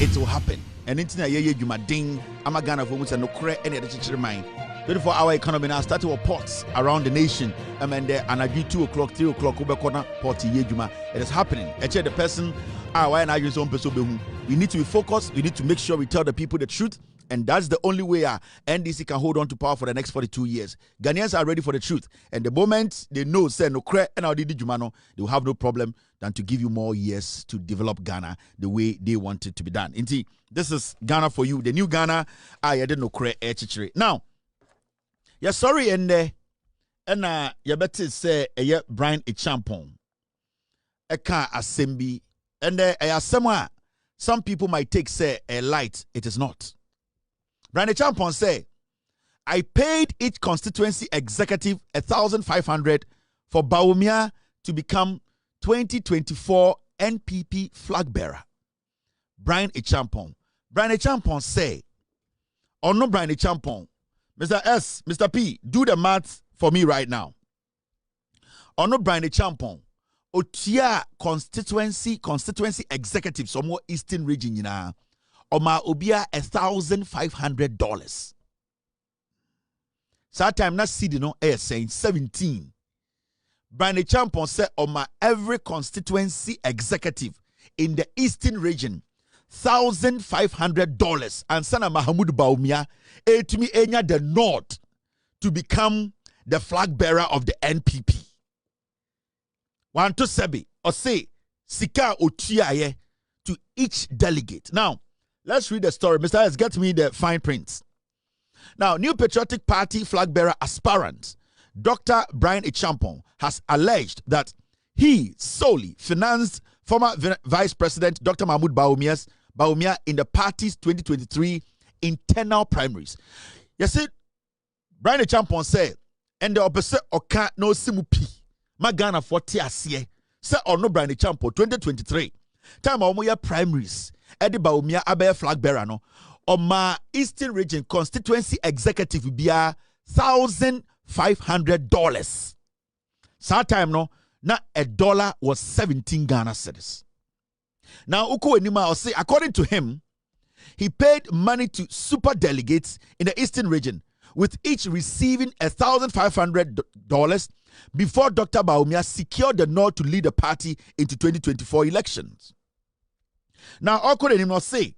it will happen. And into ye jumading, Amagana for which no cre any other mind. 24-hour economy now started with ports around the nation. And I 2 o'clock, 3 o'clock, Ubekona, port Yejuma. It is happening. Actually, the person, why not use own person? We need to be focused. We need to make sure we tell the people the truth. And that's the only way NDC can hold on to power for the next 42 years. Ghanaians are ready for the truth. And the moment they know, say, no cre and our Didi Jumano, they will have no problem than to give you more years to develop Ghana the way they want it to be done. Indeed, this is Ghana for you. The new Ghana, I didn't know cre chichiri. Now, yeah, sorry, and you better say, Bryan Acheampong. Eka assembly. And some people might take, say, a light. It is not. Bryan Acheampong say, I paid each constituency executive 1,500 for Bawumia to become 2024 NPP flag bearer. Bryan Acheampong. Bryan Acheampong say, or no Bryan Acheampong, Mr. S, Mr. P, do the math for me right now. Or no Bryan Acheampong, Otia constituency executive, some more Eastern region, you know. Oma obia $1,500. So time na see no air saying 17. Bryan Acheampong said Oma every constituency executive in the Eastern region $1,500 and Sana Mahamudu Bawumia to me enya the North to become the flag bearer of the NPP. Want to sebi or say sika otiaye to each delegate. Now let's read the story. Mr. S, get me the fine print. Now, New Patriotic Party flag bearer aspirant Dr. Bryan Acheampong has alleged that he solely financed former Vice President Dr. Mahamudu Bawumia in the party's 2023 internal primaries. Yes, Bryan Acheampong said, and the opposite oka no simupi magana for tiasie say no Bryan Acheampong 2023 time omoya primaries. Eddie Bawumia abe flag bearer no Oma Eastern Region constituency executive bia $1,500. That time no na $1 was 17 Ghana cedis. Now uko enima or say according to him, he paid money to super delegates in the Eastern Region, with each receiving $1,500 before Dr. Bawumia secured the nod to lead the party into 2024 elections. Now, Okodenimo say,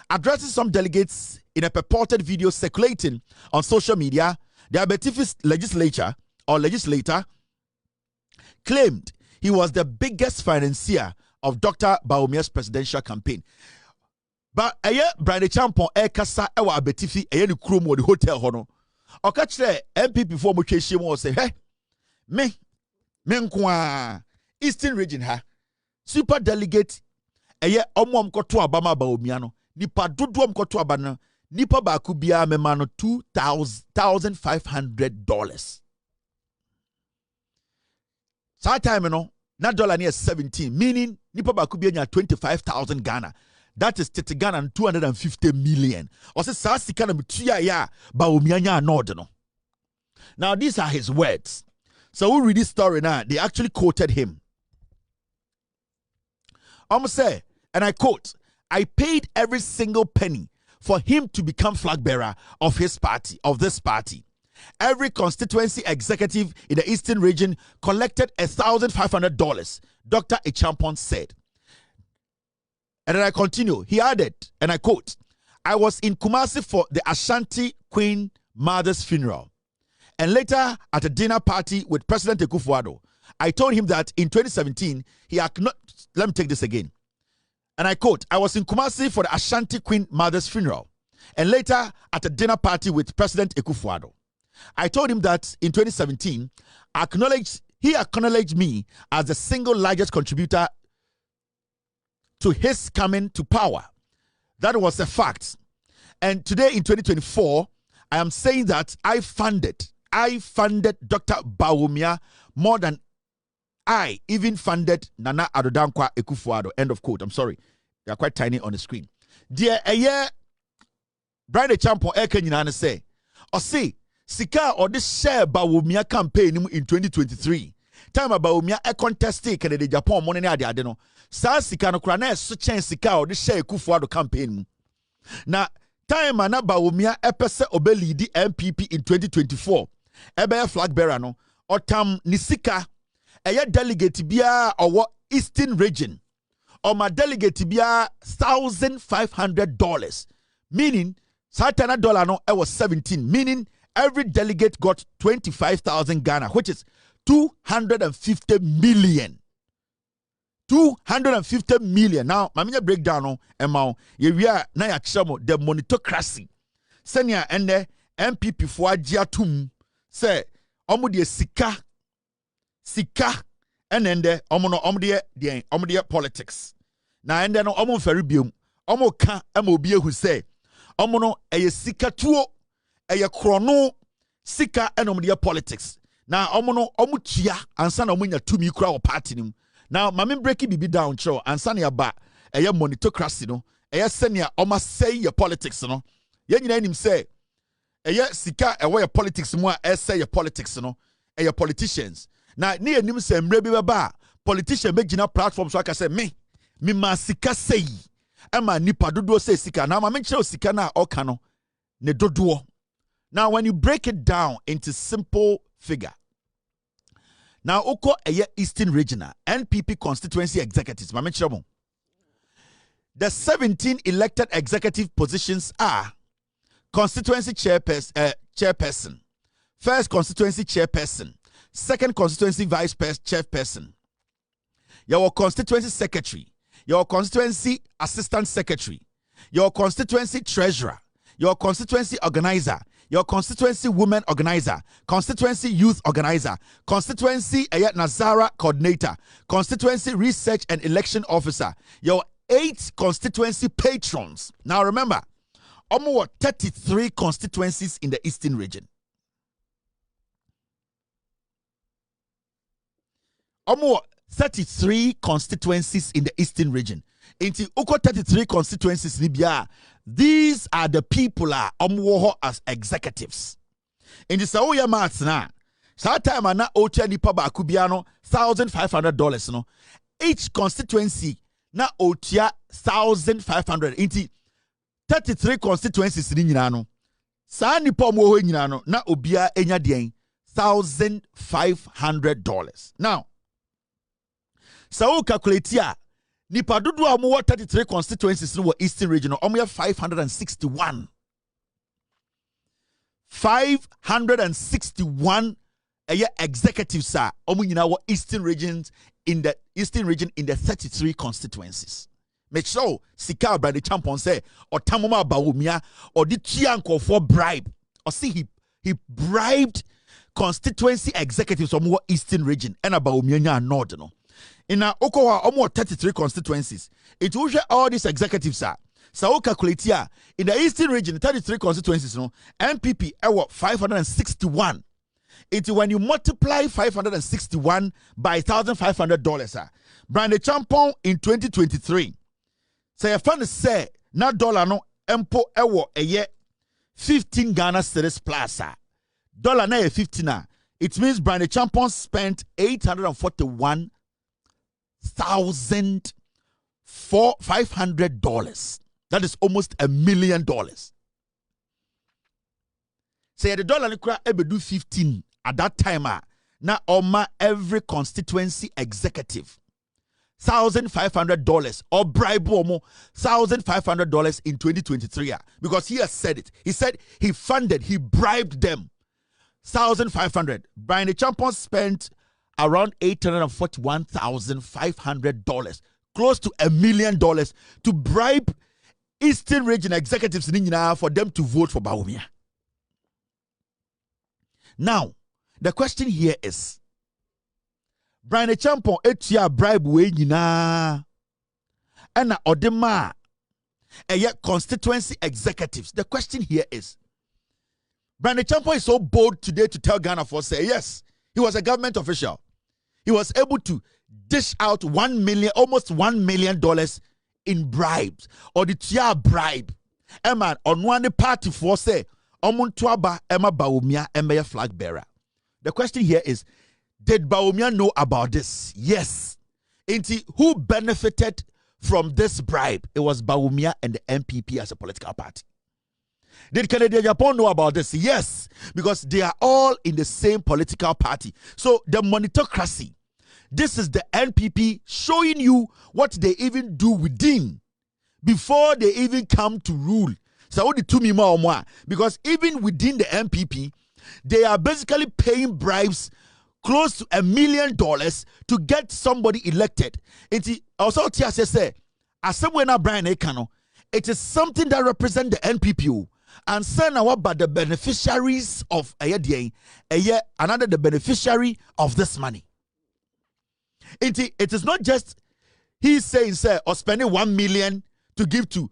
addressing some delegates in a purported video circulating on social media, the Abetifis legislator claimed he was the biggest financier of Dr. Bawumia's presidential campaign. But Bryan Acheampong kasa ewa Abetifi ni krom the hotel hono. Oka kire NPP for mo twehye mo say, "Hey, me nkwa Eastern region ha. Super delegate omom koto abama Bawumia no. Nipa dodo koto abana. Nipa ba ku bia me ma no $2,500. That time no, na dollar near 17, meaning nipa ba ku bia nya 25,000 Ghana. That is 30 Ghana and 250 million. Or say sika na mutia ya Bawumia nya nod no. Now these are his words. So we read this story now. They actually quoted him. Say, and I quote, I paid every single penny for him to become flag bearer of his party, of this party. Every constituency executive in the Eastern region collected $1,500, Dr. Acheampong said. And then I continue. He added, and I quote, I was in Kumasi for the Ashanti Queen Mother's funeral. And later at a dinner party with President Akufo-Addo, I told him that in 2017, he acknowledged, let me take this again. And I quote, I was in Kumasi for the Ashanti Queen Mother's funeral. And later at a dinner party with President Akufo-Addo, I told him that in 2017, he acknowledged me as the single largest contributor to his coming to power. That was a fact. And today in 2024, I am saying that I funded Dr. Bawumia more than I even funded Nana Addo Dankwa Akufo-Addo. End of quote. I'm sorry. They are quite tiny on the screen. Dear Bryan Acheampong Nyina say, or say, Sika or this share Bawumia campaign in 2023. Time Bawumia contested Canada Japan money na de no. Sa sika no kra na so chen sika o de share Kufuado campaign mu. Na time na Bawumia epese obelidi NPP in 2024. Ebe flag bearer no otam ni sika eye delegate bia owo Eastern region. Or my delegate bia $1,500. Meaning Satana dollar no was 17. Meaning every delegate got 25,000 Ghana, which is 250 million. 250 million. Now, my breakdown on amount. We are na ya the monitocracy. Senior and the MPP for Ajiatum say omudie sika and then the omudie politics. Now and then omo feribium omo ka amobie who say omono eye sika tuo eye krono sika enomde politics. Now omono omutia ansa na omunya tumi kura o party nim. Now mame break bibi down cho ansa na ba eye monitocracy no eye senia oma say your politics no. Ye nyina nim say eye sika ewo your politics mu a say your politics no eye politicians. Now ni enim say mre bi ba politician be gina platform so aka say me ma sika sei ema nipa dodo say sika na ma menche sika na oka no ne dodo. Now when you break it down into simple figure, now oko eye Eastern Regional NPP constituency executives ma menche mo, the 17 elected executive positions are constituency chairperson, first constituency chairperson, second constituency vice chairperson, your constituency secretary, your constituency assistant secretary, your constituency treasurer, your constituency organizer, your constituency women organizer, constituency youth organizer, constituency Nazara coordinator, constituency research and election officer, your 8 constituency patrons. Now remember, almost 33 constituencies in the Eastern region. Almost 33 constituencies in the Eastern region. Into Uko 33 constituencies Libya. These are the people as executives. In the Saoya Mats na sa time na otia nipa ba kubiano $1,500 no. Each constituency na otia 1,500 into 33 constituencies ni nyina no. Sa nipa mo ho nyina no na obia enya den $1,500. Now so calculate here. Nipa dodo amu 33 constituencies in the Eastern region. Omu 561. 561 executives are omu in our Eastern regions in the 33 constituencies. Make sure Sika Bryan Acheampong say or Tamoma Bawumia or the Chianko for bribe. Or see he bribed constituency executives from our Eastern region and Bawumia Northern. In our Okowa, almost 33 constituencies. It will show all these executives are. So calculate here. In the Eastern region, 33 constituencies, no, NPP, 561. It's when you multiply 561 by $1,500, Bryan Acheampong in 2023. So your fund say, na dollar no, empo a year, 15 Ghana cedis plus, dollar na 15. It means Bryan Acheampong spent $841,500. That is almost $1 million. Say the dollar ebe do 15 at that time. Na oma every constituency executive $1,500 or bribe omo $1,500 in 2023. Because he has said it. He said he bribed them. 1,500. Bryan Acheampong spent around $841,500, close to $1 million, to bribe Eastern Region executives in India for them to vote for Bawumia. Now, the question here is, Bryan Acheampong etia bribe we nyina ena odema constituency executives. The question here is, Bryan Acheampong is so bold today to tell Ghana for say yes, he was a government official. He was able to dish out almost $1 million in bribes, or the tia bribe. Emma on one party for say Omuntuaba Emma Bawumia Emma flag bearer. The question here is, did Bawumia know about this? Yes. Who benefited from this bribe? It was Bawumia and the NPP as a political party. Did Kennedy Acheampong know about this? Yes, because they are all in the same political party. So the monitocracy, this is the NPP showing you what they even do within before they even come to rule. So the two more, because even within the NPP, they are basically paying bribes close to $1 million to get somebody elected. It also say, as someone now Bryan Acheampong, it is something that represents the NPP. And send our but the beneficiaries of another the beneficiary of this money. It is not just he's saying, sir, or spending 1 million to give to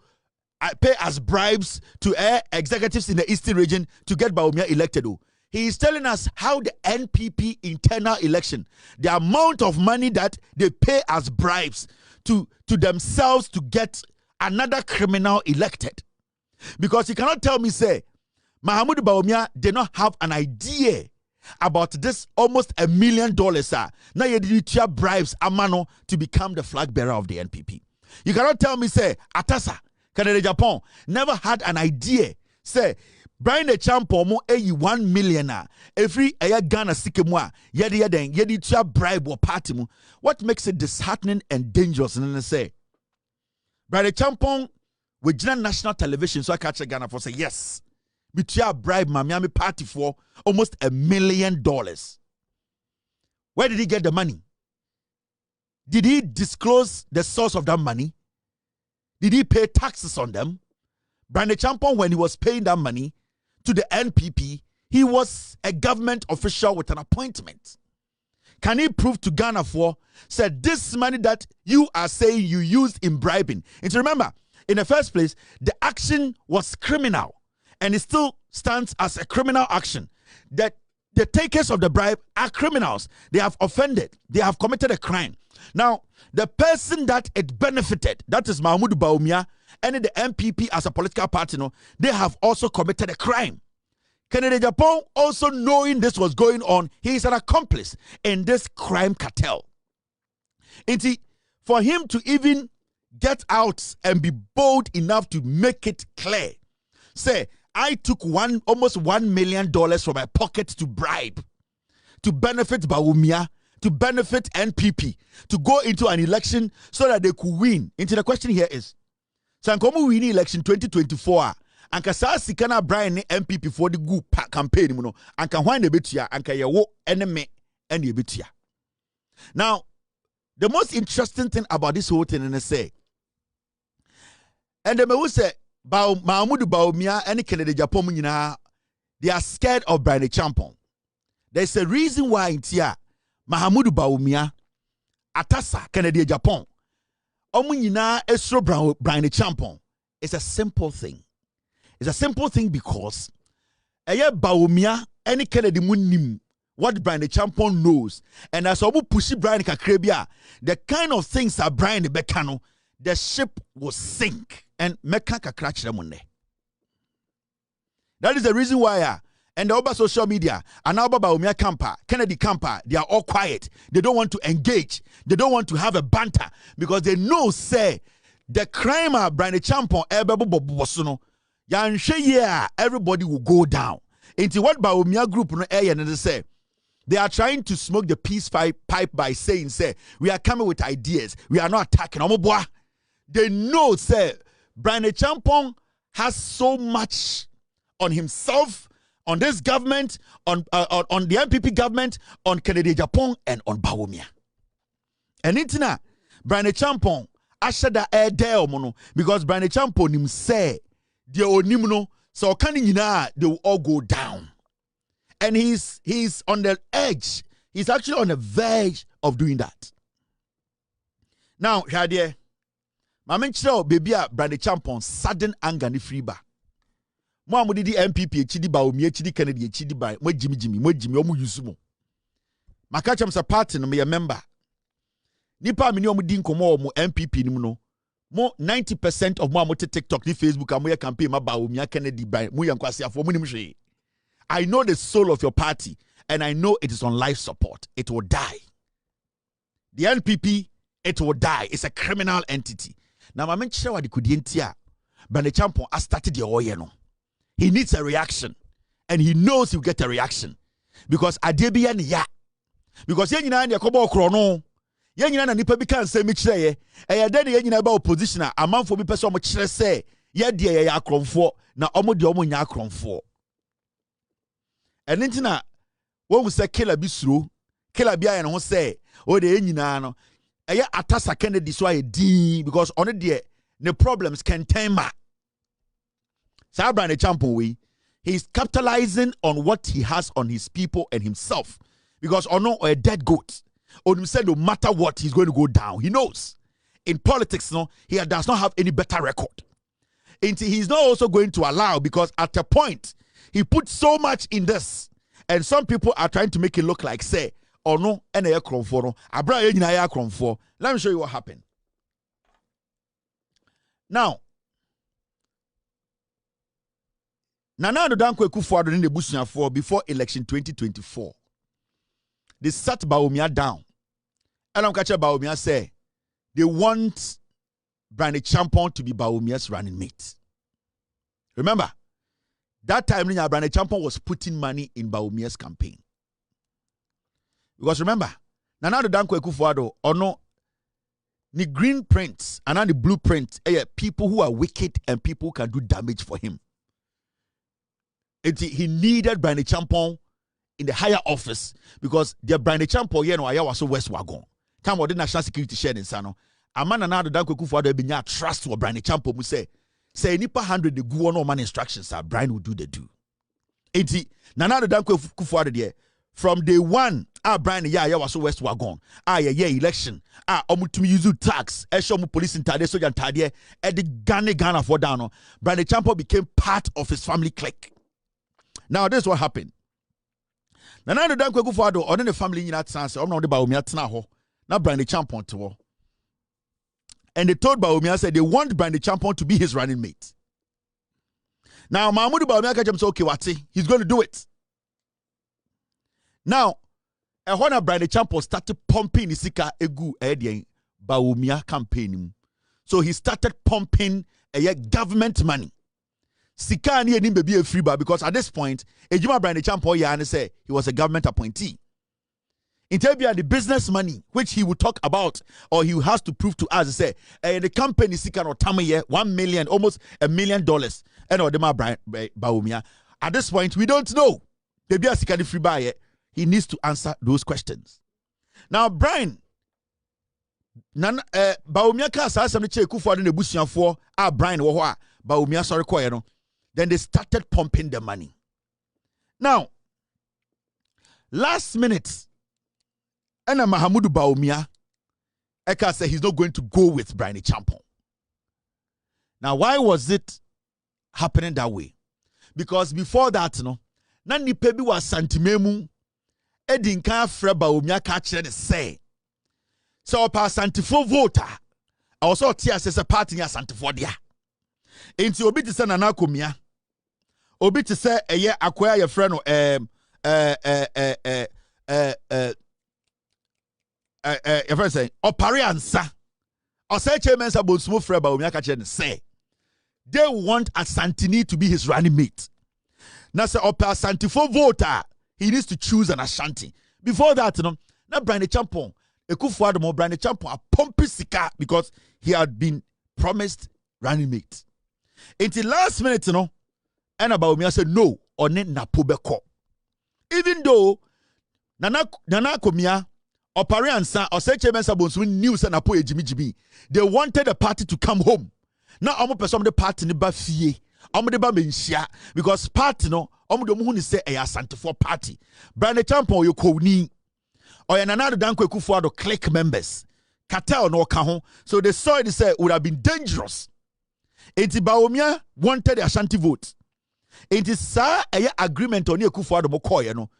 pay as bribes to executives in the Eastern region to get Bawumia elected. He is telling us how the NPP internal election, the amount of money that they pay as bribes to themselves to get another criminal elected. Because you cannot tell me, say, Mahamudu Bawumia did not have an idea about this almost $1 million. Now you did bribes Amano to become the flag bearer of the NPP. You cannot tell me, say, Atasa, Kennedy Acheampong never had an idea. Say, Bryan Acheampong mo 1 million every Ghana sikemwa yedi bribe or party mu. What makes it disheartening and dangerous? And say, Bryan Acheampong with national television, so I catch a Ghana for say yes. We bribe Miami party for almost $1 million. Where did he get the money? Did he disclose the source of that money? Did he pay taxes on them? Bryan Acheampong, when he was paying that money to the NPP, he was a government official with an appointment. Can he prove to Ghana for said this money that you are saying you used in bribing? And remember, in the first place, the action was criminal, and it still stands as a criminal action. That the takers of the bribe are criminals. They have offended. They have committed a crime. Now, the person that it benefited, that is Mahamudu Bawumia, and the NPP as a political party, they have also committed a crime. Kennedy Acheampong, also knowing this was going on, he is an accomplice in this crime cartel. And for him to even get out and be bold enough to make it clear. Say, I took almost $1 million from my pocket to bribe, to benefit Bawumia, to benefit NPP, to go into an election so that they could win. Into the question here is, so Sankomu win election 2024, and Kasa Sikana Bryan NPP for the good campaign, and can wind a bit here, and can you enemy and a bit here. Now, the most interesting thing about this whole thing, and I say, and the me say Mahamudu Bawumia and Kennedy Acheampong, they are scared of Bryan Acheampong. There's a reason why in Tia Mahamudu Bawumia, Atasa Kennedy Acheampong, Omunyina Esro Bryan Acheampong. It's a simple thing. It's a simple thing because Bawumia and Kennedy Munim what Bryan Acheampong knows, and as Obu pushi Bryan Kakrebia, the kind of things that Bryan Bekano, the ship will sink and Meka Kakrach Remunde. That is the reason why, and the over social media, and now Bawumia camper, Kennedy camper, they are all quiet. They don't want to engage. They don't want to have a banter because they know, say, the crime of Bryan Acheampong, everybody will go down. Into what Bawumia group no and they say, they are trying to smoke the peace pipe by saying, say, we are coming with ideas. We are not attacking. They know, say, Bryan Acheampong has so much on himself, on this government, on the NPP government, on Kennedy Acheampong, and on Bawumia. And intina, Bryan Acheampong, ashada there mono, because Bryan Acheampong him say, the onimno, so can they will all go down. And he's on the edge. He's actually on the verge of doing that. Now, Shadia, my mention baby Bryan Acheampong sudden anger ni free ba. Mo amudi di NPP chidi Bawumia chidi Kennedy chidi ba mo Jimmy omu yusumo. Makacham sa party no me a member. Nipa mini omu di nkomo omu NPP ni no. Mo 90% of mo amote TikTok ni Facebook amoye campaign ma Bawumia Kennedy ba mo yankwasi afo mo nimhwe. I know the soul of your party, and I know it is on life support. It will die. The NPP it will die. It's a criminal entity. Now, I mentioned what the Kudientia, Bryan Acheampong has started the oil. He needs a reaction, and he knows he'll get a reaction because Adebian ya. Because yen nyina na yakobo krono yen nyina na nipa bi kan se mi kire ye e de yen nyina ba opposition a amanfo bi pese o mo kire se ye de ye akromfo na omo de omo nya akromfo eni ntina wo se killer bi suro killer bi aye no se o de yen nyina no e atasa Kennedy so aye din because on de the problems can tema sa Bryan Acheampong we he's capitalizing on what he has on his people and himself. Because a dead goat. He said no matter what, he's going to go down. He knows. In politics, he does not have any better record. And he's not also going to allow, because at a point, he put so much in this. And some people are trying to make it look like, say, let me show you what happened. Now, Nana Danko Akufo-Addo in the Busuafo before election 2024. They sat Bawumia down. And I'm catching Bawumia say they want Bryan Acheampong to be Bawumia's running mate. Remember, that time Bryan Acheampong was putting money in Bawumia's campaign. Because remember, Nana Danko Akufo-Addo no the green prints and the blueprint people who are wicked and people who can do damage for him. He needed Bryan Acheampong in the higher office because the Bryan Acheampong I was so West Wagon. Time of the national security share in Sano. A man and Danko Akufo-Addo be not trust for Bryan Acheampong who say nipa 100 the go on man instructions Bryan will do the do. Enti Nana Danko Akufo-Addo there from day one Bryan was so West Wagon. Election. Omutumi use tax. Eshomu police in Tade Sojan Tade the Ghana for down. Bryan Acheampong became part of his family clique. Now this is what happened. Nana Danko Akufo-Addo on the family in that sense, I'm not the Bawumia tena ho. Now Bryan Acheampong to ho. And they told Bawumia said they want Bryan Acheampong to be his running mate. Now Mahamudu Bawumia catch him say okay, what's he's going to do it. Now, when Bryan Acheampong started pumping Isika egu Bawumia campaign, so he started pumping government money. Sika ni enim be a free bar because at this point, Ejima Bryan Acheampong say he was a government appointee. In Tabia, the business money which he would talk about or he has to prove to us say the company Sika no tamaye $1 million, almost $1 million, and or the Bryan Bawumia. At this point, we don't know. Tabia Sika the free bar. He needs to answer those questions. Now, Bryan, Bawumia ka sa asem ne che Akufo-Addo ne busuafo Bryan wo ho a Bawumia sorry koye no. Then they started pumping the money. Now, last minute, and Mahamudu Bawumia, Eka said he's not going to go with Bryan Acheampong. Now, why was it happening that way? Because before that, na nipa bi wa santimemu edin kan fra Bawumia ka kire ne say. So pa santifo voter, also tia say party ya santifo dia. Enti obi ti say Nana Komia. Obi ti say eye akoya ye frɛ no your friend say opare ansa. O say chairman sa bonsumo frɛ Bawumia ka kire ne say. They want Asantini to be his running mate. Now say opa Santifo voter, he needs to choose an Ashanti. Before that, now Bryan Acheampong, Akufo-Addo Bryan Acheampong pumping sika because he had been promised running mate. Until last minute, and Bawumia said no, or ne napobeko. Even though Nana Komia or Pariansa or Sechemen Sabonsu knew Sanapo Jimmy, they wanted the party to come home. Now I'm person the party ne ba fie. I'm the ba menshia because party no I'm the one who say a Santifo party. Bryan Acheampong you koni or Nana Danko Akufo-Addo clique members. Cartel no kaho. So they saw it say would have been dangerous. Enti Bawumia wanted the Ashanti vote. Enti sa a agreement on Akufo-Addo mokoye no.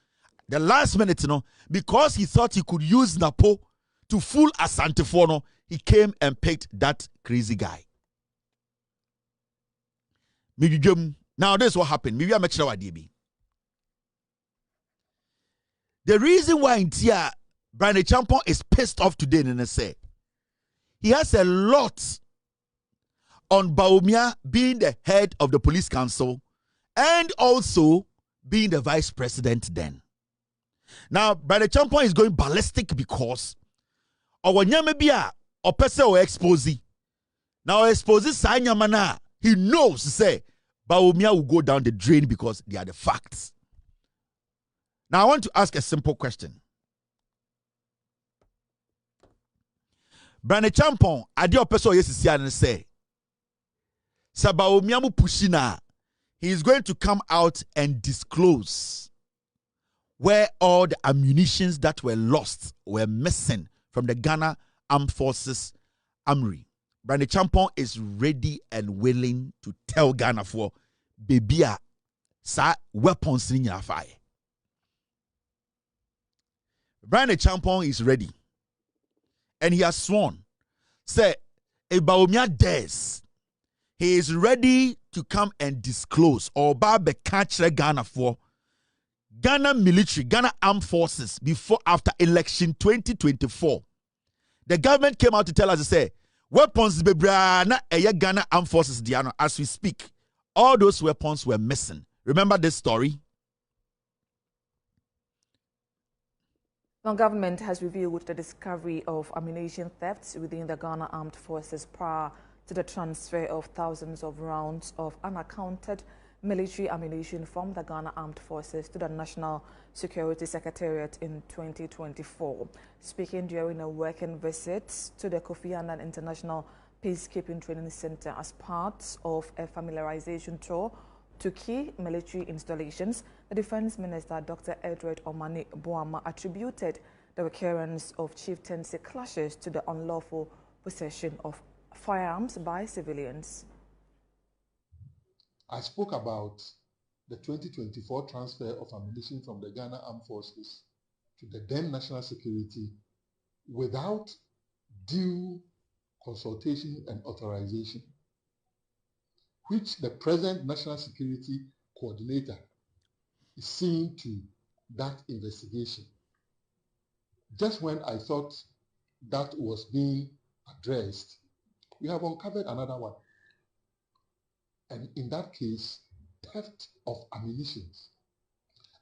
The last minute because he thought he could use Napo to fool Asantefo no, he came and picked that crazy guy. Now this is what happened. Maybe I'm sure DB. The reason why Bryan Acheampong is pissed off today in say he has a lot on Bawumia being the head of the police council and also being the vice president then. Now, Bryan Acheampong is going ballistic because our nyamebia or person or expose. Now expose Sanyamana, he knows say Bawumia will go down the drain because they are the facts. Now I want to ask a simple question. Bryan Acheampong, adi or person yesisi and say Bawumia mu pushina, he is going to come out and disclose where all the ammunitions that were lost were missing from the Ghana Armed Forces Armory. Bryan Acheampong is ready and willing to tell Ghana for baby sa weapons in your fire. Bryan Acheampong is ready. And he has sworn, say, if Bawumia dares, he is ready to come and disclose or catch Ghana for Ghana military, Ghana Armed Forces before after election 2024. The government came out to tell us to say weapons bebrana Ghana Armed Forces Diano as we speak. All those weapons were missing. Remember this story? The government has revealed the discovery of ammunition thefts within the Ghana Armed Forces prior to the transfer of thousands of rounds of unaccounted military ammunition from the Ghana Armed Forces to the National Security Secretariat in 2024. Speaking during a working visit to the Kofi Annan International Peacekeeping Training Center as part of a familiarization tour to key military installations, the Defense Minister Dr. Edward Omane Boama attributed the recurrence of chieftaincy clashes to the unlawful possession of firearms by civilians. I spoke about the 2024 transfer of ammunition from the Ghana Armed Forces to the then National Security without due consultation and authorization, which the present National Security Coordinator is seeing to that investigation. Just when I thought that was being addressed, we have uncovered another one. And in that case, theft of ammunition.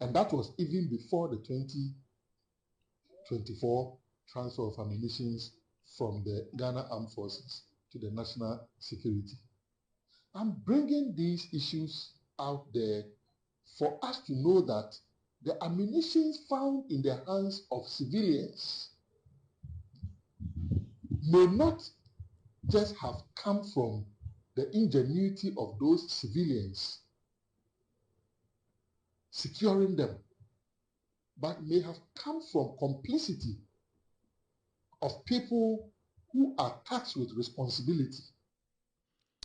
And that was even before the 2024 transfer of ammunition from the Ghana Armed Forces to the National Security. I'm bringing these issues out there for us to know that the ammunition found in the hands of civilians may not just have come from the ingenuity of those civilians securing them, but may have come from complicity of people who are tasked with responsibility.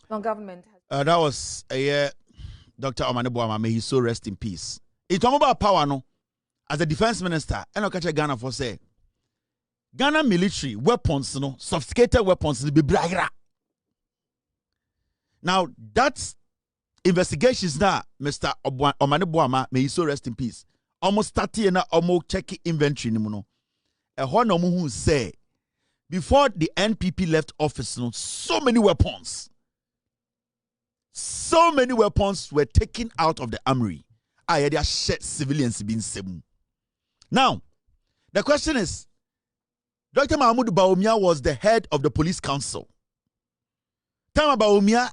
The government that was Dr. Omane Boama, may he so rest in peace. It's talking about power, no? As a defense minister, and I catch Ghana for say Ghana military weapons, no, sophisticated weapons, be bragra. Now, that's investigations now, Mr. Omane Boama, may he so rest in peace. Almost 30 and almost checking inventory. No, a one who say before the NPP left office, no, so many weapons were taken out of the armory. I had shot civilians being seven. Now, the question is, Dr. Mahamudu Bawumia was the head of the police council. Time Bawumia,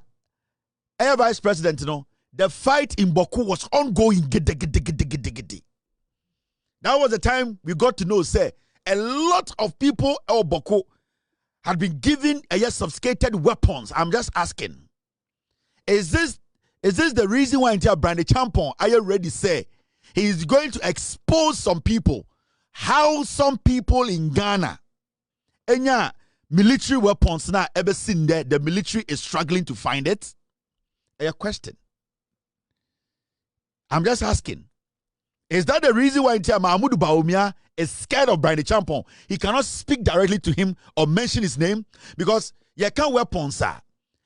air vice president, you know, the fight in Boku was ongoing. That was the time we got to know, say, a lot of people in Boku had been given sophisticated weapons. I'm just asking, is this the reason why until Bryan Acheampong, I already say, he is going to expose some people, how some people in Ghana, military weapons now ever seen there, the military is struggling to find it? A question. I'm just asking. Is that the reason why Mahamudu Bawumia is scared of Bryan Acheampong? He cannot speak directly to him or mention his name because you can't weapons, sir.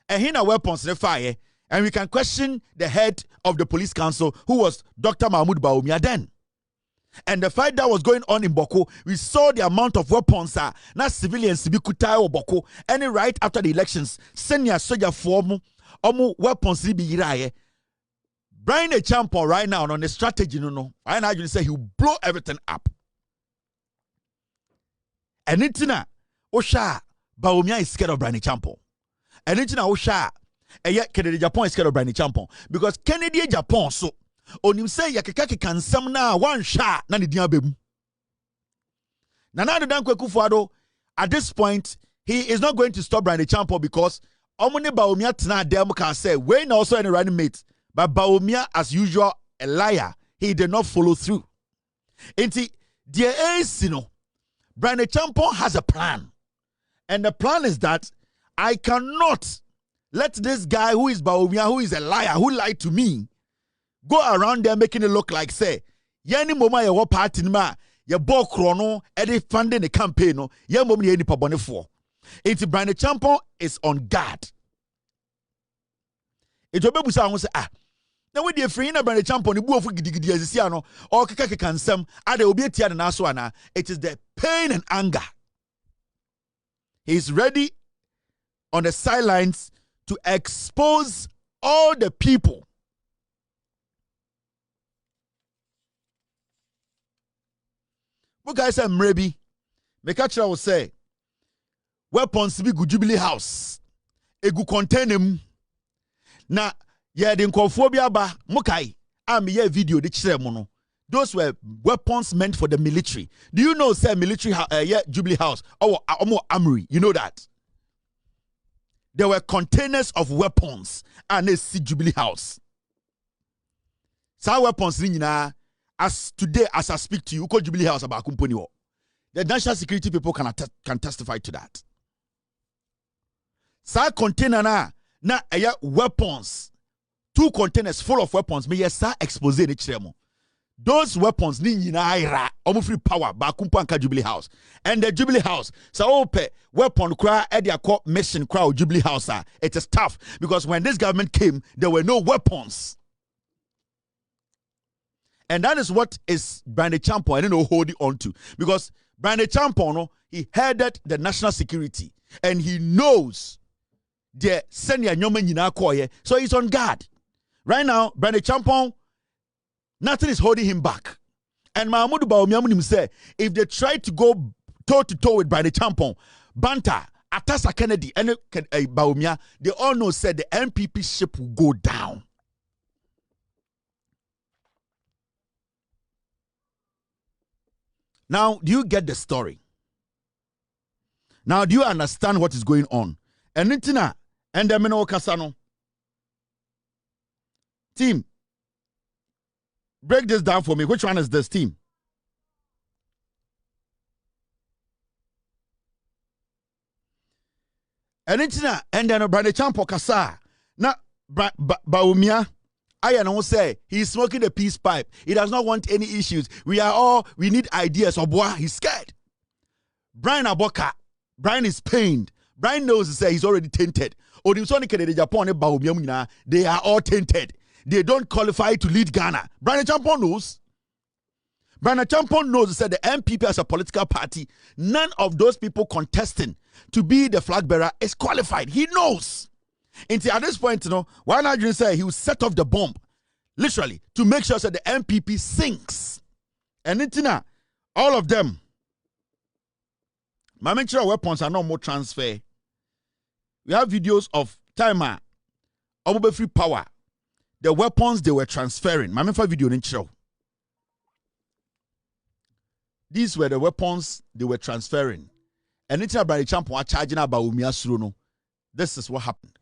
And he no weapons in the fire. And we can question the head of the police council, who was Dr. Mahamudu Bawumia then. And the fight that was going on in Boko, we saw the amount of weapons na civilians be kutai or Boko. And right after the elections, senior soldier form weapons be yiraye. Bryan Acheampong right now on the strategy, no. Right now you say he will blow everything up. And itina Osha Bawumia is scared of Bryan Acheampong. And itina Osha Kennedy Japan is scared of Bryan Acheampong because Kennedy Japan so on him say yakeka can some na one shot na ni dia bemu. Nana Dankwa Akufo-Addo at this point he is not going to stop Bryan Acheampong because Omone Bawumia tena dem can say we na also any running mate. But Bawumia, as usual, a liar. He did not follow through. Inti, dear Sino, Bryan Acheampong has a plan. And the plan is that I cannot let this guy who is Bawumia, who is a liar, who lied to me, go around there making it look like, say, yani moma ya wa party ma, ya bo krono, edi funding the campaign, no, ya moma ya ni pabone for. Inti, Bryan Acheampong is on guard. Ito bebu sa say, now with the free na Bryan Acheampong ni buofu gidigidi azisi ano or keka nsem ade obi etia na so ana. It is the pain and anger. He is ready on the sidelines to expose all the people. What guys say mrebi make a will say weapons be good Jubilee House egu contain him na yeah, the nkwophobia ba mukai am video de kire mo no. Those were weapons meant for the military. Do you know say military Jubilee House or armory? You know that there were containers of weapons and a Jubilee House. Some weapons as today as I speak to you, call Jubilee House about company. The national security people can testify to that. Some container na weapons. 2 containers full of weapons. Me yes, expose ni chiremo. Those weapons ni nyina free power ba kumpanka Jubilee House. And the Jubilee House, so ope weapon cry edia co mission cry Jubilee House. It is tough because when this government came, there were no weapons. And that is what is Bryan Acheampong I don't know holding on to because Bryan Acheampong no, he headed the national security and he knows the senior nyoma nyina koye, so he's on guard. Right now, Bryan Acheampong, nothing is holding him back. And Mahamudu Bawumia say, if they try to go toe-to-toe with Bryan Acheampong, Banta, Atasa Kennedy, and Bawumia, they all know said the NPP ship will go down. Now, do you get the story? Now, do you understand what is going on? And Nitina, and the Meno Kasano. Team, break this down for me. Which one is this team? And then Bryan Acheampong kasa. Na Bawumia, I don't say he's smoking a peace pipe. He does not want any issues. We need ideas. Obwa, he's scared. Bryan Aboka, Bryan is pained. Bryan knows he's already tainted. They are all tainted. They don't qualify to lead Ghana. Bryan Acheampong knows. Bryan Acheampong knows that the NPP as a political party, none of those people contesting to be the flag bearer is qualified. He knows. Until at this point, why not just say he will set off the bomb, literally, to make sure that the NPP sinks. And Nitina, all of them, my make sure weapons are no more transfer. We have videos of timer, free power. The weapons they were transferring. My video didn't show. These were the weapons they were transferring. And it's about the champion charging about Bawumia Suruno. This is what happened.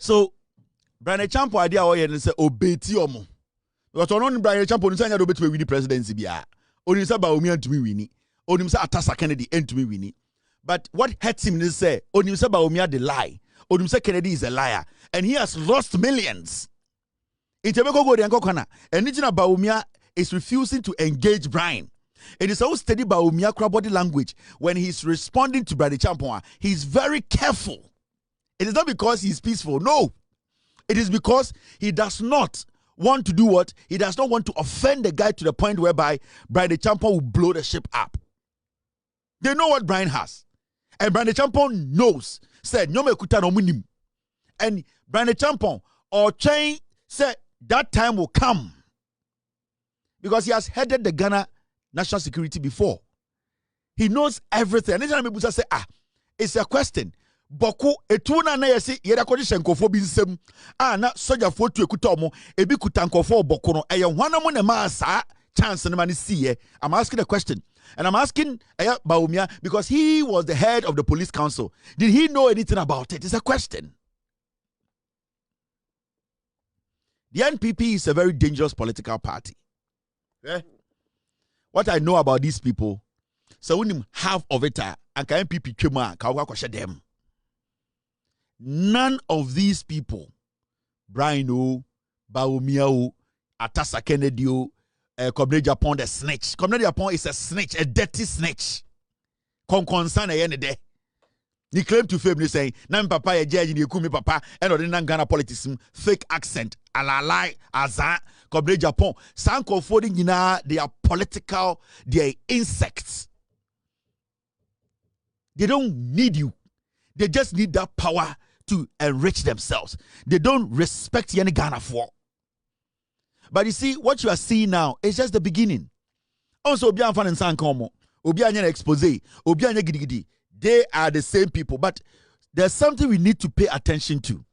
So, Bryan Acheampong idea or you say obeti omo. Because on Bryan Acheampong say nyado betu win the presidency bia. Oni say Bawumia to me win. Oni say Atasa Kennedy end to me win. But what hurts him is say Oni say Bawumia the lie. Oni say Kennedy is a liar and he has lost millions. Itebeko go de ankokana. And Nijina Bawumia is refusing to engage Bryan. It is so steady Bawumia body language when he's responding to Bryan Acheampong. He's very careful. It is not because he's peaceful. No. It is because he does not want to do what? He does not want to offend the guy to the point whereby Bryan Acheampong will blow the ship up. They know what Bryan has. And Bryan Acheampong knows. Said, Nyome kuta no munim. And Bryan Acheampong or Chain said that time will come. Because he has headed the Ghana national security before. He knows everything. And anytime people say, it's a question. Boku etuna na yesi yeda kodi shenkofo bi nsem na soja fo tu ekuta omo ebi kuta nkofo boku no eye hwana mo na ma sa chance na mani see. I'm asking a question and I'm asking Bawumia because he was the head of the police council. Did he know anything about it? It's a question. The NPP is a very dangerous political party. What I know about these people, so when half of it and NPP chema ka kwashe them. None of these people, Bryan Bawumia, Atasa Kennedy, Acheampong the snitch. Acheampong is a snitch, a dirty snitch. Concern a day. He claimed to fame, saying, Nam papa a judge in the papa, and ordinary Ghana politics, fake accent, alalai, azan, Acheampong. Sanko Foding, they are political, they are insects. They don't need you. They just need that power to enrich themselves. They don't respect any Ghana for. But you see, what you are seeing now is just the beginning. Also, Obian Fan and Sankomo, Obian expose, Obian Gidigidi, they are the same people. But there's something we need to pay attention to.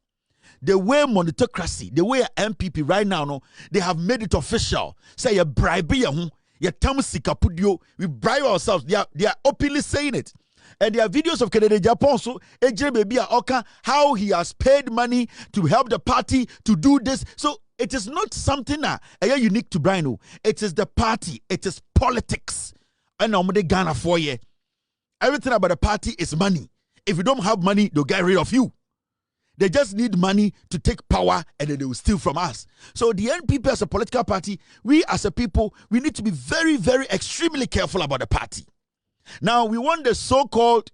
The way monetocracy, the way NPP right now, no, they have made it official. Say you bribe you tamusikapudio, we bribe ourselves. They are openly saying it. And there are videos of Kennedy Japan, so how he has paid money to help the party to do this. So it is not something unique to Bryan. It is the party. It is politics. And normally Ghana for you. Everything about the party is money. If you don't have money, they'll get rid of you. They just need money to take power and then they will steal from us. So the NPP as a political party, we as a people, we need to be very, very extremely careful about the party. Now, we want the so-called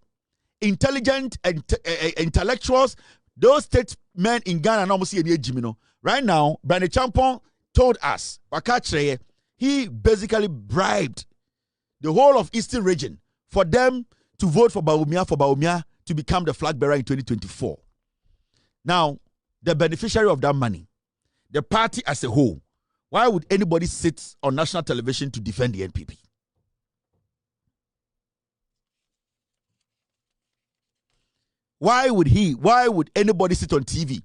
intelligent and intellectuals, those statesmen in Ghana, right now, Bryan Acheampong told us, he basically bribed the whole of Eastern region for them to vote for Bawumia to become the flag bearer in 2024. Now, the beneficiary of that money, the party as a whole, why would anybody sit on national television to defend the NPP? Why would anybody sit on TV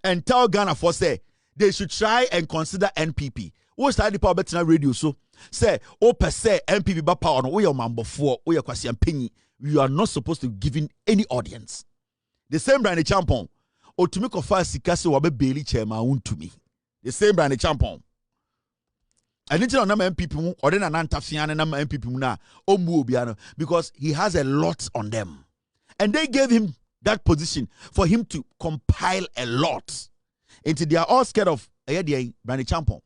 and tell Ghana for say they should try and consider NPP? What's the power better radio so say per se NPP ba power no we your man before we your kwasi penny you are not supposed to give in any audience. The same Bryan Acheampong otumi kofa sika se wabe beli chairman untumi. The same Bryan Acheampong. I didn't know number NPP mu or then an antafian number NPP mu na omu obiano because he has a lot on them. And they gave him that position for him to compile a lot. Into they are all scared of Bryan Acheampong.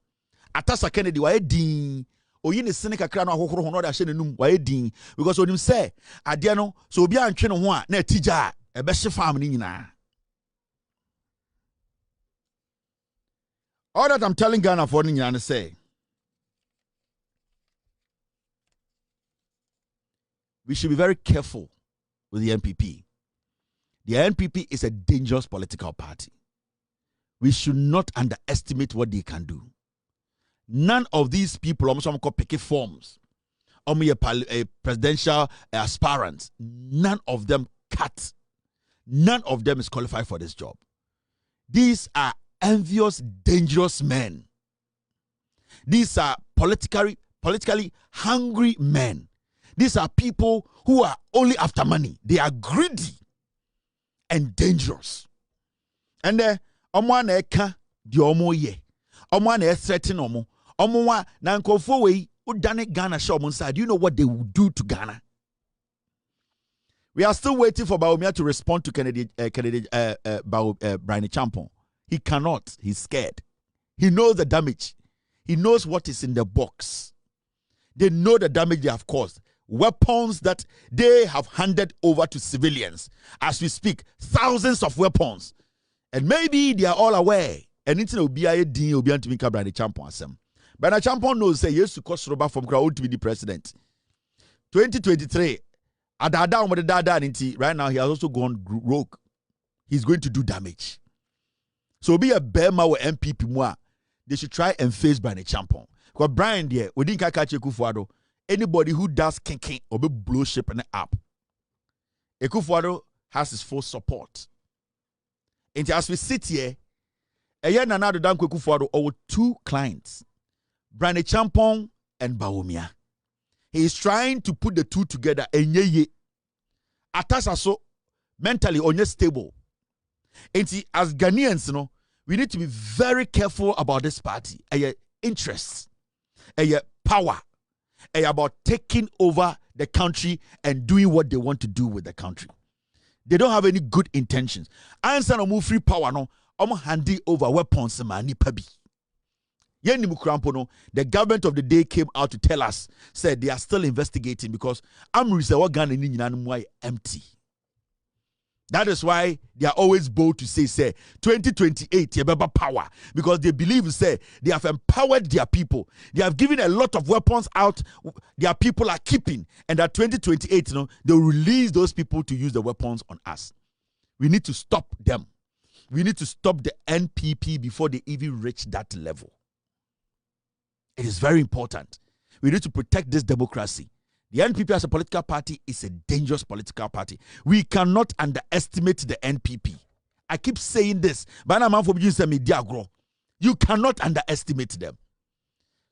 Atasa Kennedy wa edin oyini seneca kra no ahohoro ho no da hye nenum wa edin because onim say ade no so obi antwe no ho a na atija e be hye farm ni nyina. All that I'm telling Ghana for ni nyina say we should be very careful with the NPP. The NPP is a dangerous political party. We should not underestimate what they can do. None of these people almost picket forms, a presidential aspirants. None of them cut. None of them is qualified for this job. These are envious, dangerous men. These are politically hungry men. These are people who are only after money. They are greedy and dangerous. And Omo na eka di omo ye. Omo na threaten omo. Omo wa na nkofo we udane Ghana show omo side. Do you know what they will do to Ghana? We are still waiting for Bawumia to respond to Bryan Acheampong. He cannot. He's scared. He knows the damage. He knows what is in the box. They know the damage they have caused. Weapons that they have handed over to civilians. As we speak, thousands of weapons. And maybe they are all aware. And it's no BIA D or Bryan Acheampong. Bryan Acheampong knows say yes to cost Roba from crowd to be the president. 2023. Right now, he has also gone rogue. He's going to do damage. So be a Bema or NPP moi. They should try and face Bryan Acheampong. Because Brian there, we didn't catch Ekufuado. Anybody who does kinking or be blow ship and up. Ekufuado has his full support. And as we sit here, a year and another down Ekufuado over 2 clients, Bryan Acheampong and Bawumia. He is trying to put the 2 together and ye Atasa so mentally unstable. And see, as Ghanaians, we need to be very careful about this party. Interests, power, about taking over the country and doing what they want to do with the country. They don't have any good intentions. I understand no free power no. I'm handing over weapons man pabi. The government of the day came out to tell us, said they are still investigating because Amri empty. That is why they are always bold to say 2028 power, because they believe say they have empowered their people. They have given a lot of weapons out their people are keeping, and that 2028 they'll release those people to use the weapons on us. We need to stop them. We need to stop the NPP before they even reach that level. It is very important. We need to protect this democracy. The NPP as a political party is a dangerous political party. We cannot underestimate the NPP. I keep saying this, but you cannot underestimate them.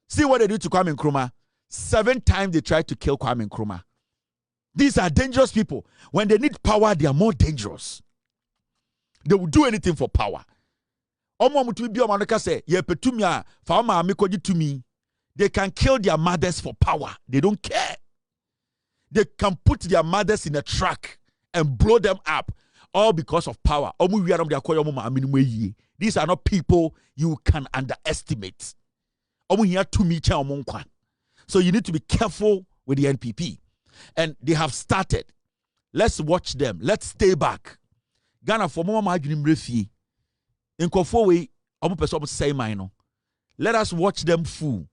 See what they do to Kwame Nkrumah. 7 times they tried to kill Kwame Nkrumah. These are dangerous people. When they need power, they are more dangerous. They will do anything for power. They can kill their mothers for power. They don't care. They can put their mothers in a truck and blow them up, all because of power. These are not people you can underestimate. So you need to be careful with the NPP. And they have started. Let's watch them. Let's stay back. Ghana for more refi. In Kofowe, let us watch them fool.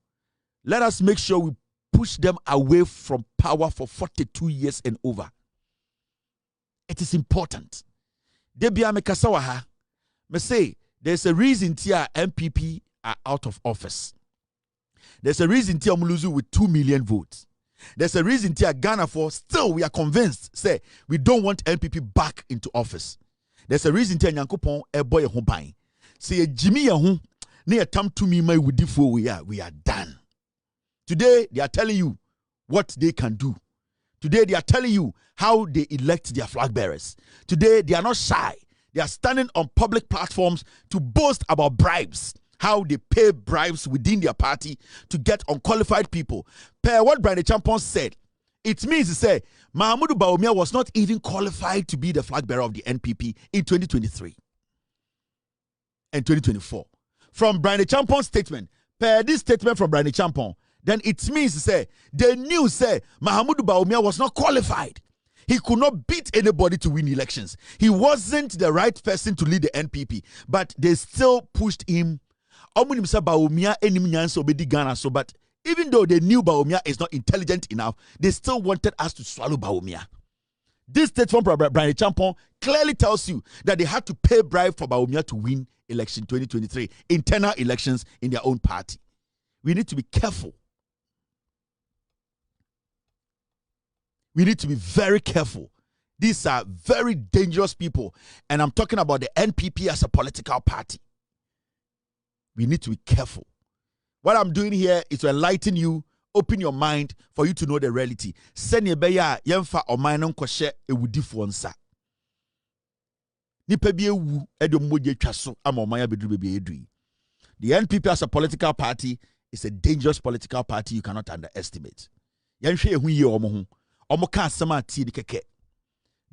Let us make sure we push them away from power for 42 years and over. It is important. Debia mekasawaha. Me say there's a reason tia NPP are out of office. There's a reason tia Muluzu with 2 million votes. There's a reason tia Ghana for still we are convinced say we don't want NPP back into office. There's a reason tia Nyankopon e boy ho ban. Say Jimmy yahu na yatam to me my wudifo we are done. Today, they are telling you what they can do. Today, they are telling you how they elect their flag bearers. Today, they are not shy. They are standing on public platforms to boast about bribes, how they pay bribes within their party to get unqualified people. Per what Bryan Acheampong said, it means to say Mahamudu Bawumia was not even qualified to be the flag bearer of the NPP in 2023 and 2024. From Bryan Acheampong's statement, per this statement from Bryan Acheampong, then it means to say they knew say Mahamudu Bawumia was not qualified. He could not beat anybody to win elections. He wasn't the right person to lead the NPP, but they still pushed him. But even though they knew Bawumia is not intelligent enough, they still wanted us to swallow Bawumia. This statement from Bryan Acheampong clearly tells you that they had to pay bribe for Bawumia to win election 2023, internal elections in their own party. We need to be careful. We need to be very careful. These are very dangerous people. And I'm talking about the NPP as a political party. We need to be careful. What I'm doing here is to enlighten you, open your mind for you to know the reality. nipa bi ewu ede omoje twa so ama omanya beduru be edui. The NPP as a political party is a dangerous political party you cannot underestimate. Yanhwe ehu ye omo ho. Omo ka asema tie di keke.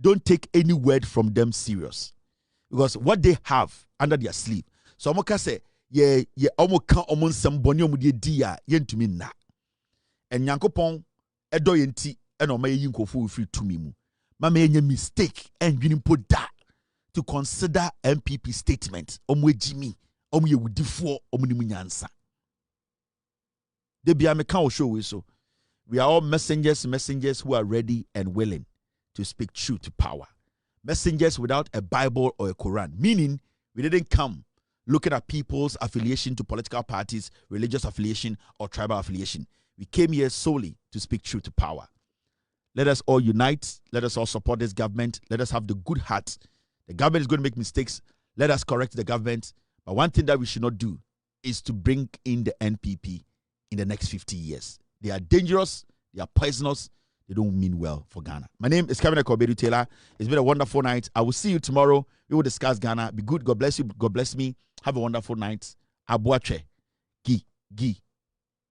Don't take any word from them serious. Because what they have under their sleeve. So omo ka say ye omo ka omo nsem boni omo de di a yentumi na. En Nyankopon edo yenti ena omo yi nkofo free tumi mu. Mama yenye mistake en dwini po da to consider NPP statement. Omo ejimi, omo ye wudifo, omo ni munyansa. They be a meka show we so. We are all messengers who are ready and willing to speak truth to power. Messengers without a Bible or a Quran. Meaning, we didn't come looking at people's affiliation to political parties, religious affiliation, or tribal affiliation. We came here solely to speak truth to power. Let us all unite. Let us all support this government. Let us have the good heart. The government is going to make mistakes. Let us correct the government. But one thing that we should not do is to bring in the NPP in the next 50 years. They are dangerous. They are poisonous. They don't mean well for Ghana. My name is Kevin Ekobedu Taylor. It's been a wonderful night. I will see you tomorrow. We will discuss Ghana. Be good. God bless you. God bless me. Have a wonderful night. Abuache.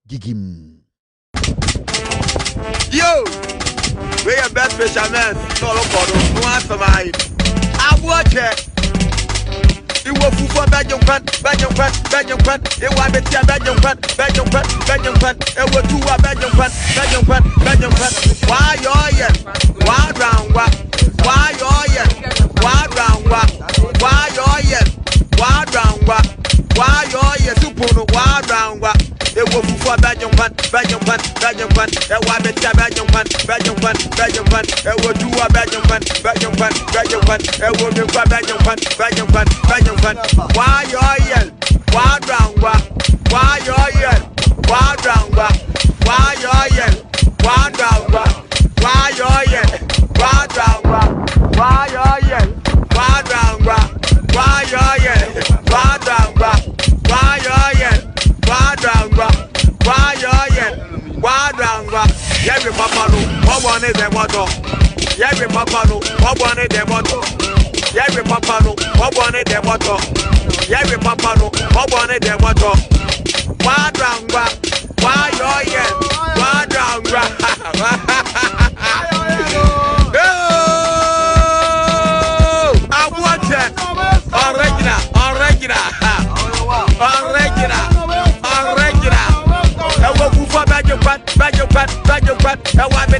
Gigim. Yo! We are best fishermen. Solo Kodo. No answer my. Abuache. You will for Belgium Pan. It was a Belgium Pan. It was two Belgium Pan. Why you're yet? Why round what? Why you're yet? Why round what? Why you're yet? Why round what? Why you're yet? Super why round what? It was for Belgium Pan. It was a Belgium Pan. It was two Belgium Pan. It was Belgium Pan. Why you're yet? Why round what? Why you're yet? Why round what? Why you're yet? Why round what? Why you're yet? Why round what? Why you're yet? Why round what? Why you're yet? Why round what? Why you're yet? Why round what? Why you're yet? Why round what? Every papa no, what one is the motto? Every papa no, what one is the motto? Every papa no, what one is the motto? Every papa no, what one is the motto? Why round what? Why you're yet? Why round what? I want it. Original. I will move for Belgium Pan. I want to